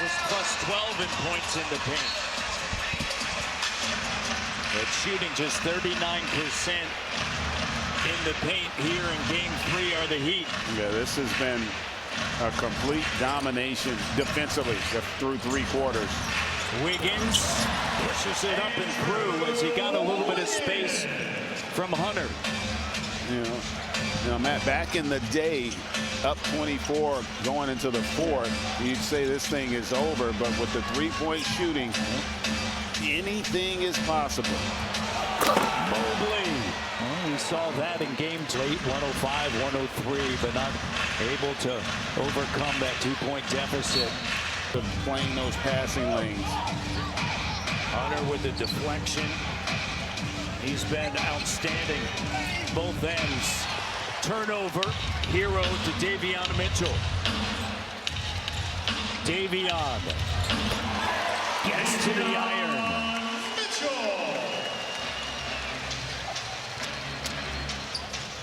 just plus 12 in points in the paint. But shooting just 39% in the paint here in Game 3 are the Heat. Yeah, this has been a complete domination defensively through 3 quarters. Wiggins pushes it up and through as he got a little bit of space from Hunter. You know, Matt, back in the day, up 24 going into the 4th, you'd say this thing is over, but with the 3-point shooting, anything is possible. Mobley. Well, we saw that in Game 2, 105-103, but not able to overcome that 2-point deficit. Playing those passing lanes. Hunter with the deflection. He's been outstanding. Both ends. Turnover. Hero to Davion Mitchell. Davion gets to the iron.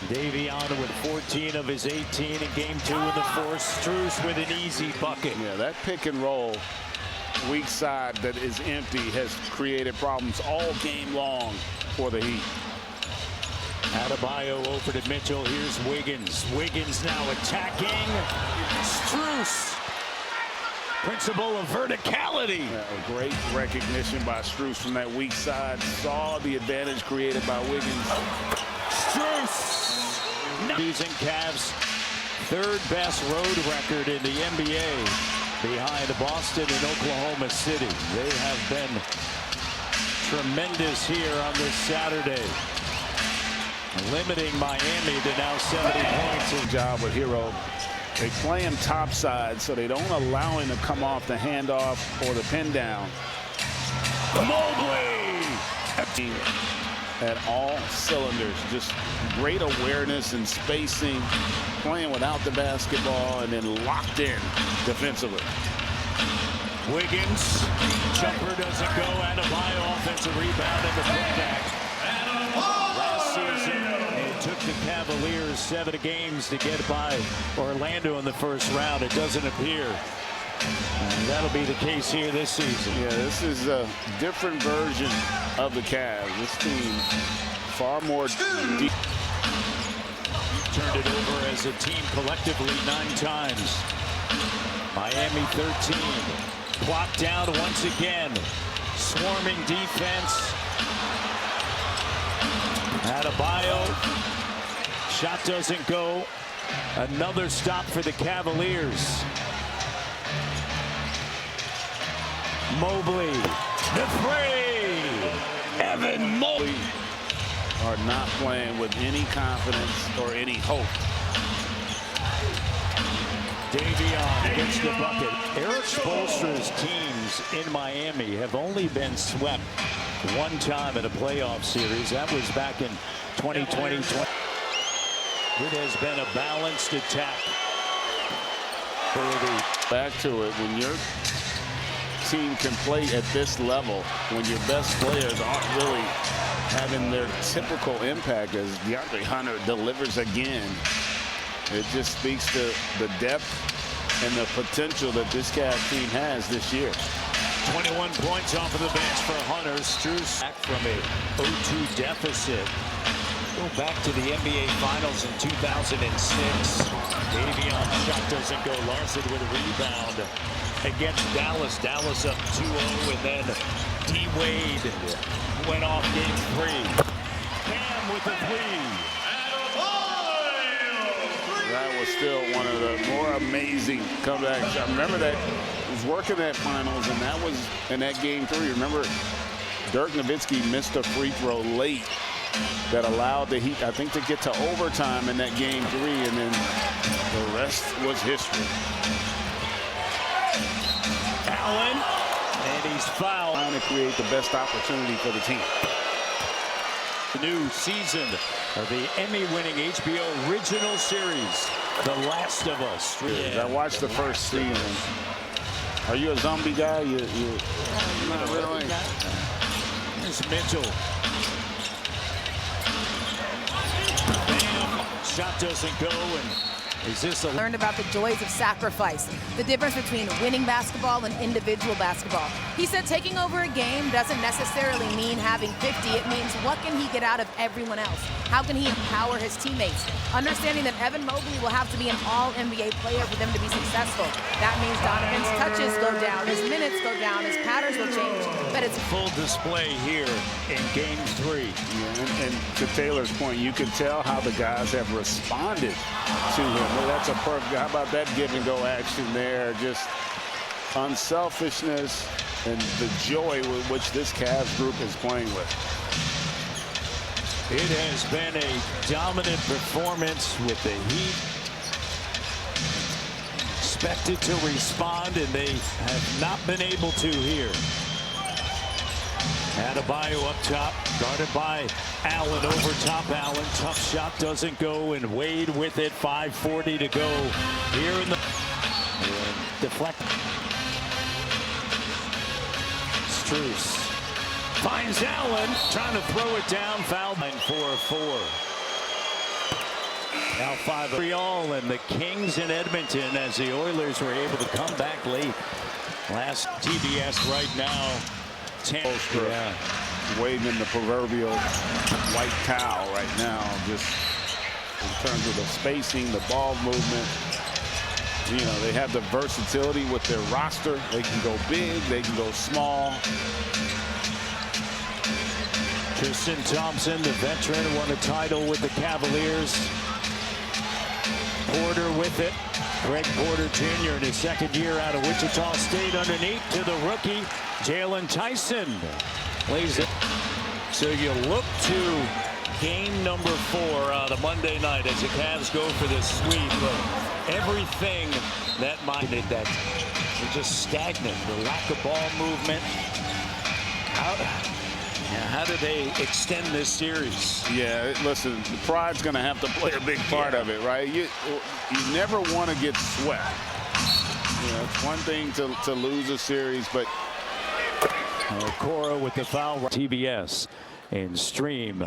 Davion with 14 of his 18 in Game 2 in the 4th. Strus with an easy bucket. Yeah, that pick and roll weak side that is empty has created problems all game long for the Heat. Adebayo over to Mitchell. Here's Wiggins. Wiggins now attacking. Strus. Principle of verticality. Yeah, a great recognition by Strus from that weak side. Saw the advantage created by Wiggins. Strus. Using Cavs' 3rd best road record in the NBA behind Boston and Oklahoma City. They have been tremendous here on this Saturday, limiting Miami to now 70 points. Good job with Hero. They play him topside, so they don't allow him to come off the handoff or the pin down. Mobley! At all cylinders, just great awareness and spacing, playing without the basketball and then locked in defensively. Wiggins, jumper doesn't go. Adebayo offensive rebound in the putback. Last season, it took the Cavaliers 7 games to get by Orlando in the 1st round. It doesn't appear that'll be the case here this season. Yeah, this is a different version of the Cavs. This team far more deep. Turned it over as a team collectively 9 times. Miami 13. Clock down once again. Swarming defense. Adebayo. Shot doesn't go. Another stop for the Cavaliers. Mobley, the 3. Evan Mobley. Are not playing with any confidence or any hope. Davion gets the bucket. Eric Spoelstra's teams in Miami have only been swept 1 time in a playoff series. That was back in 2020. It has been a balanced attack for the back to it. When your team can play at this level, when your best players aren't really having their typical impact, as DeAndre Hunter delivers again, it just speaks to the depth and the potential that this Cavs team has this year. 21 points off of the bench for Hunter. Strus back from a 0-2 deficit. Go back to the NBA Finals in 2006. Davion shot doesn't go. Larson with a rebound against Dallas. Dallas up 2-0, and then D-Wade went off Game 3. Cam with the 3. That was still one of the more amazing comebacks. I remember that he was working that finals, and that was in that Game 3. Remember, Dirk Nowitzki missed a free throw late that allowed the Heat, I think, to get to overtime in that Game 3, and then the rest was history. Allen, and he's fouled. Trying to create the best opportunity for the team. The new season of the Emmy-winning HBO original series, The Last of Us. Yeah. I watched the first season. Are you a zombie guy? You not really. Here's Mitchell. Bam. Shot doesn't go, and Is this a Learned about the joys of sacrifice, the difference between winning basketball and individual basketball. He said taking over a game doesn't necessarily mean having 50. It means what can he get out of everyone else? How can he empower his teammates? Understanding that Evan Mobley will have to be an all-NBA player for them to be successful. That means Donovan's touches go down, his minutes go down, his patterns will change, but it's full display here in Game 3. Yeah, and to Taylor's point, you can tell how the guys have responded to him. Well, that's a perfect, how about that give and go action there? Just unselfishness and the joy with which this Cavs group is playing with. It has been a dominant performance with the Heat. Expected to respond, and they have not been able to here. Adebayo up top, guarded by Allen, over top Allen. Tough shot doesn't go, and Wade with it. 5:40 to go here in the deflect. Strus finds Allen, trying to throw it down. Foul line 4-4. Now 5-3 and the Kings in Edmonton as the Oilers were able to come back late. Last TBS right now. 10. Yeah. Waving the proverbial white towel right now, just in terms of the spacing, the ball movement. You know, they have the versatility with their roster. They can go big, they can go small. Tristan Thompson, the veteran, won a title with the Cavaliers. Porter with it. Greg Porter Jr. in his second year out of Wichita State, underneath to the rookie, Jalen Tyson. Lays it. So you look to game number 4 on a Monday night as the Cavs go for this sweep. But everything that minded that they're just stagnant. The lack of ball movement. How do they extend this series? Yeah, listen, the pride's going to have to play a big part of it, right? You never want to get swept. You know, it's one thing to lose a series, but Cora with the foul. TBS and stream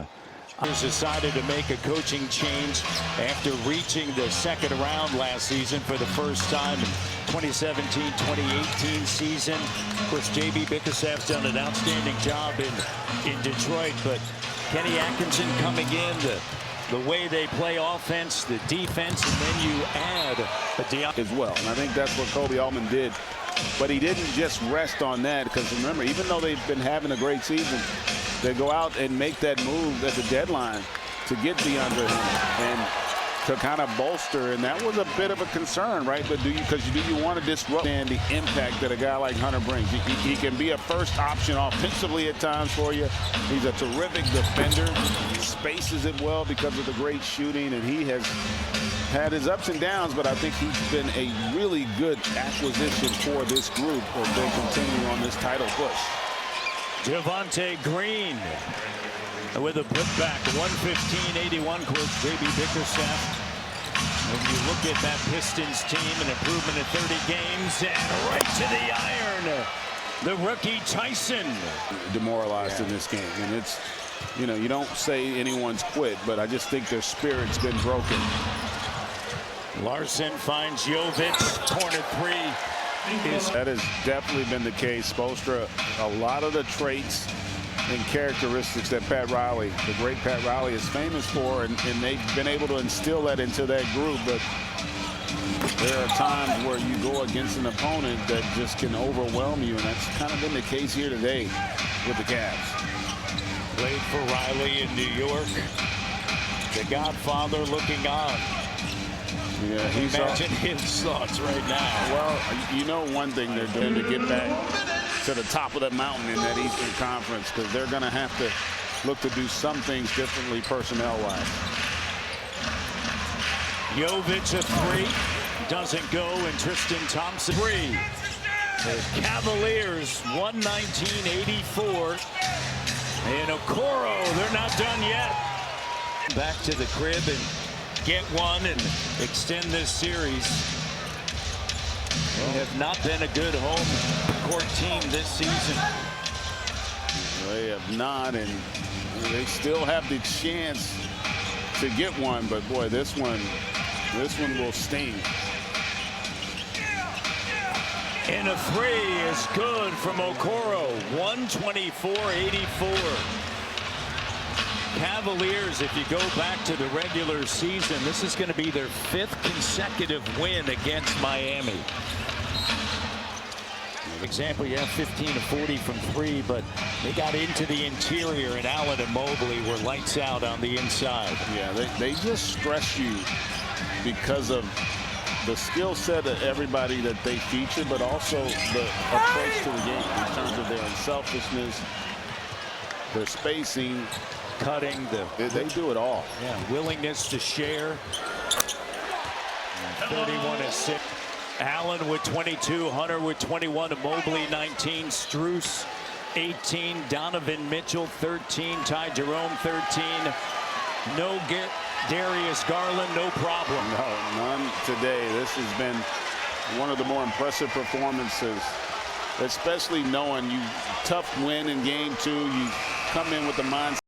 has decided to make a coaching change after reaching the second round last season for the first time in 2017-2018 season. Of course, JB Bickerstaff's done an outstanding job in Detroit, but Kenny Atkinson coming in, the way they play offense, the defense, and then you add a Deion as well. And I think that's what Kobe Altman did. But he didn't just rest on that, because remember, even though they've been having a great season, they go out and make that move at the deadline to get DeAndre Hunter and to kind of bolster, and that was a bit of a concern, right? But do you want to disrupt and the impact that a guy like Hunter brings? He can be a first option offensively at times for you. He's a terrific defender. He spaces it well because of the great shooting, and he has had his ups and downs, but I think he's been a really good acquisition for this group as they continue on this title push. Javonte Green with a putback, 115-81, coach JB Bickerstaff. When you look at that Pistons team, an improvement in 30 games, and right to the iron, the rookie Tyson. Demoralized in this game, and it's, you know, you don't say anyone's quit, but I just think their spirit's been broken. Larson finds Jovic, corner 3. That has definitely been the case. Spoelstra, a lot of the traits and characteristics that Pat Riley, the great Pat Riley, is famous for, and they've been able to instill that into that group. But there are times where you go against an opponent that just can overwhelm you, and that's kind of been the case here today with the Cavs. Played for Riley in New York. The Godfather looking on. Yeah, he's imagine his thoughts right now. Well, you know, one thing they're doing to get back to the top of the mountain in that Eastern Conference, because they're going to have to look to do some things differently personnel-wise. Jovic a 3 doesn't go, and Tristan Thompson 3. The Cavaliers 119-84, and Okoro, they're not done yet. Back to the crib and get one and extend this series. They have not been a good home court team this season. They have not, and they still have the chance to get one, but boy, this one This one will sting. And a three is good from Okoro. 124-84. Cavaliers, if you go back to the regular season, this is going to be their 5th consecutive win against Miami. Example, you have 15 of 40 from 3, but they got into the interior, and Allen and Mobley were lights out on the inside. Yeah, they just stress you because of the skill set of everybody that they feature, but also the approach to the game in terms of their unselfishness, their spacing, cutting, they do it all. Yeah, willingness to share. 31-6. Allen with 22, Hunter with 21, Mobley 19, Strus 18, Donovan Mitchell 13, Ty Jerome 13. No Darius Garland, no problem. No, none today. This has been one of the more impressive performances, especially knowing you tough win in game 2. You come in with the mindset